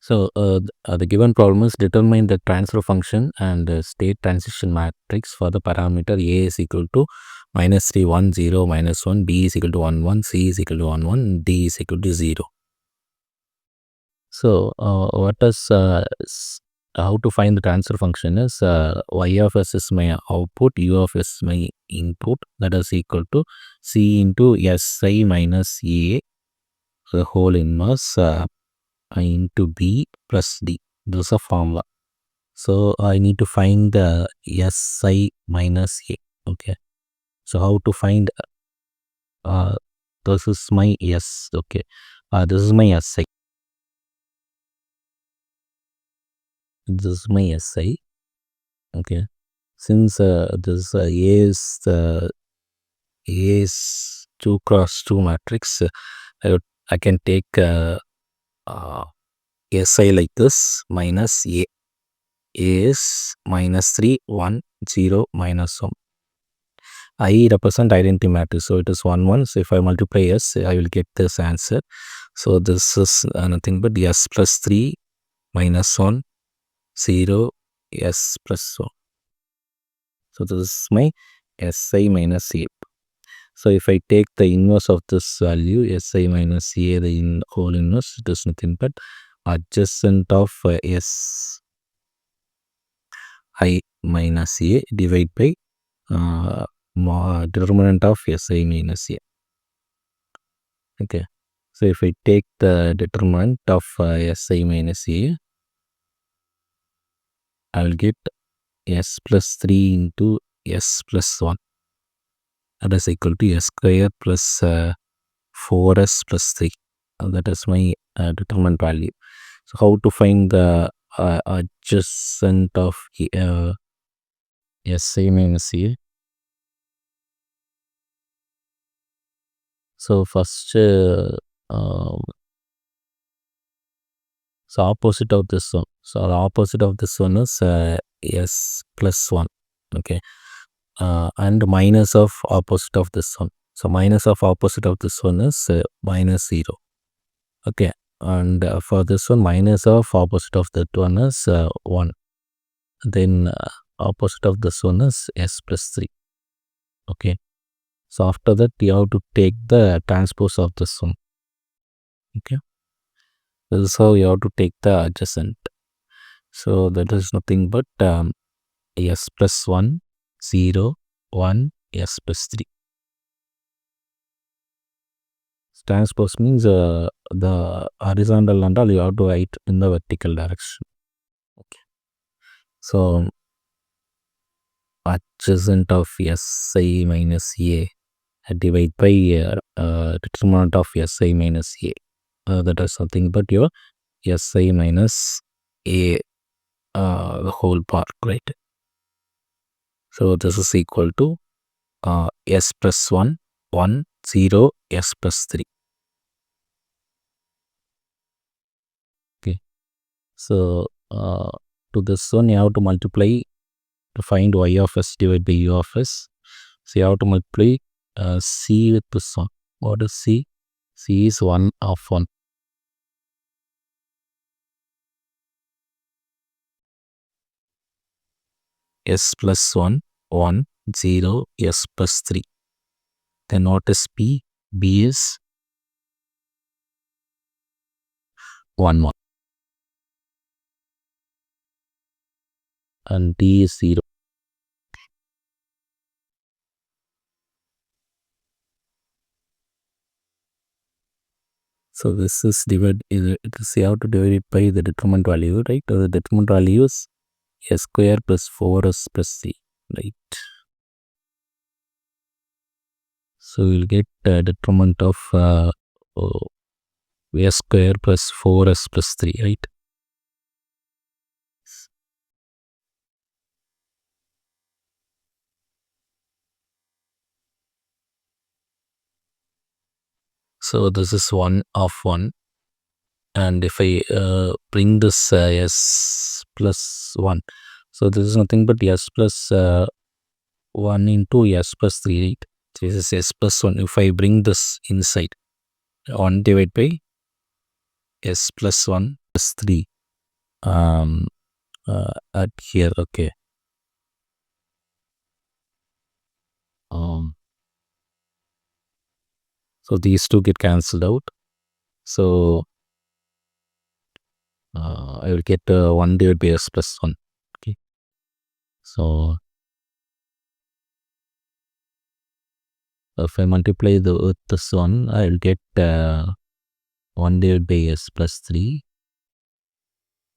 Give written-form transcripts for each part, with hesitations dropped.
So the given problem is determine the transfer function and state transition matrix for the parameter a is equal to -3 1 0 -1, b is equal to 1 1, c is equal to 1 1, d is equal to 0. So what is how to find the transfer function is y of s is my output, u of s is my input, that is equal to c into si minus a the whole inverse into b plus d. This is a formula. So I need to find the si minus a. Okay. So how to find this is my s. Okay. This is my si. This is my si. Okay. Since this a is 2 cross 2 matrix, I can take si like this minus a. A is -3 1 0 -1. I represent identity matrix, so it is 1 1. So if I multiply s, I will get this answer. So this is nothing but s plus 3 minus 1 0 s plus 1. So this is my si minus a. So if I take the inverse of this value si minus a, the whole inverse, it is nothing but adjacent of s I minus a divided by determinant of si minus a. Okay. So if I take the determinant of si minus a, I will get s plus 3 into s plus 1. That is equal to s square plus 4s plus 3. That is my determinant value. So how to find the adjacent of si minus a? So first so opposite of this one. So the opposite of this one is s plus 1. Okay. And minus of opposite of this one. So minus of opposite of this one is minus 0. Okay. And for this one, minus of opposite of that one is 1. Then opposite of this one is s plus 3. Okay. So after that, you have to take the transpose of this one. Okay. This is how you have to take the adjacent. So that is nothing but s plus 1, 0, 1, s plus 3. Transpose means the horizontal and all you have to write in the vertical direction. Okay. So adjacent of si minus a divided by determinant of si minus a. That is something but your si minus a the whole part, right? So this is equal to s plus 1, 1, 0, s plus 3. Okay. So to this one you have to multiply to find y of s divided by u of s. So you have to multiply c with this one. What is c? C is 1 of 1. S plus 1, 1, 0, s plus 3. Then what is b? B is 1, 1. And d is 0. So this is divided, you have to divide it by the determinant value, right? The determinant value is s square plus 4s plus c, right? So we'll get determinant of s square plus 4s plus 3, right? So this is 1 of 1. And if I bring this s plus 1, so this is nothing but s plus 1 into s plus 3, right? This is s plus 1. If I bring this inside, 1 divided by s plus 1 plus 3. at here. Okay. So these two get cancelled out. So I will get 1 divided by s plus 1. Okay. So if I multiply with this one, I will get 1 divided by s plus 3.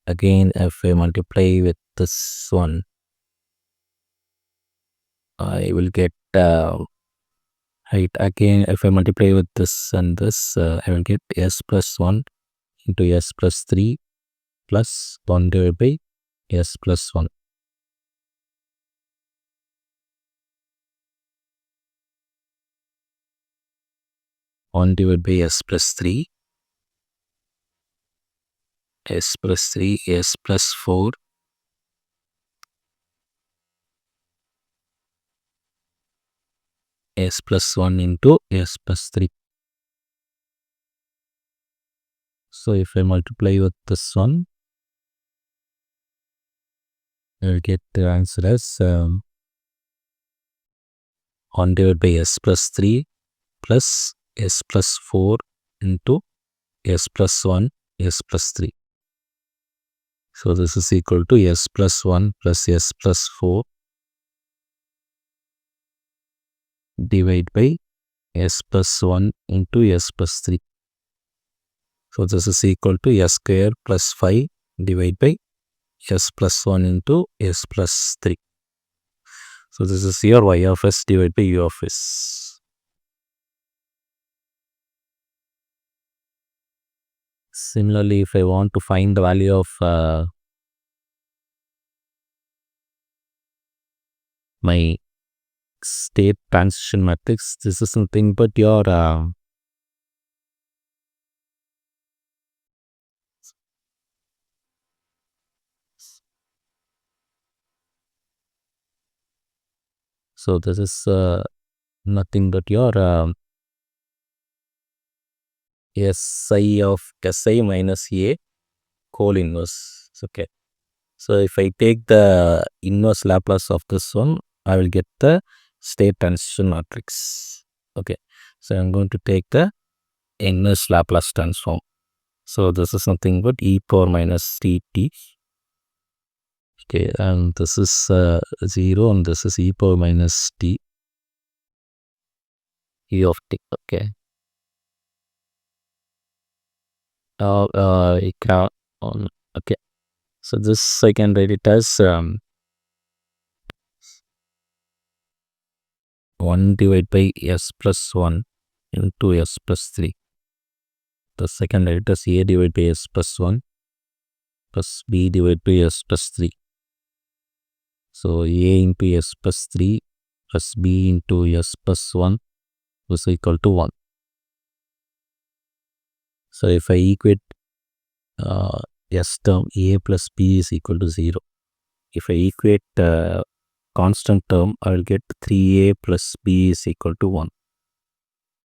Again, if I multiply with this one, I will get right. Again, if I multiply with this and this, I will get s plus 1 into s plus 3 plus 1 divided by s plus 1. Divided by s plus 3, s plus 3, s plus 4, s plus 1 into s plus 3. So if I multiply with this one, I will get the answer as 1 divided by s plus 3 plus s plus 4 into s plus 1, s plus 3. So this is equal to s plus 1 plus s plus 4 divided by s plus 1 into s plus 3. So this is equal to s square plus 5 divided by s plus 1 into s plus 3. So this is your y of s divided by u of s. Similarly, if I want to find the value of my state transition matrix, this is nothing but your so this is nothing but your si of si minus a whole inverse. Okay. So if I take the inverse Laplace of this one, I will get the state transition matrix. Okay. So I'm going to take the inverse Laplace transform. So this is nothing but e power minus tt. Okay, and this is 0 and this is e power minus t e of t. Okay. Okay. So this I can write it as 1 divided by s plus 1 into s plus 3. The second write it as a divided by s plus 1 plus b divided by s plus 3. So a into s plus 3 plus b into s plus 1 is equal to 1. So if I equate s term a plus b is equal to 0. If I equate constant term, I will get 3a plus b is equal to 1.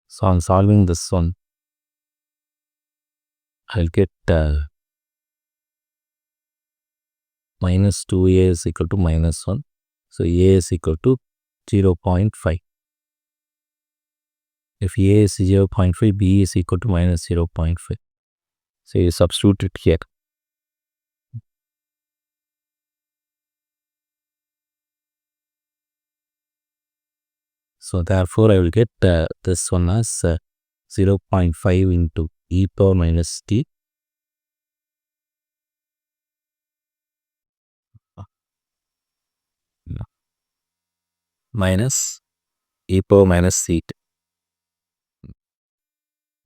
So on solving this one, I'll get minus 2a is equal to minus 1. So a is equal to 0.5. If a is 0.5, b is equal to minus 0.5. So you substitute it here. So therefore, I will get this one as 0.5 into e power minus t minus e power minus c.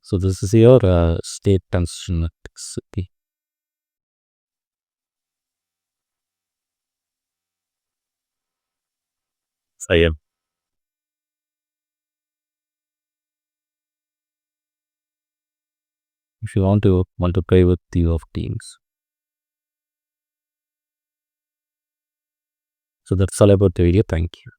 So this is your state transition matrix. Okay. So yeah. If you want to multiply with u of t's. So that's all about the video. Thank you.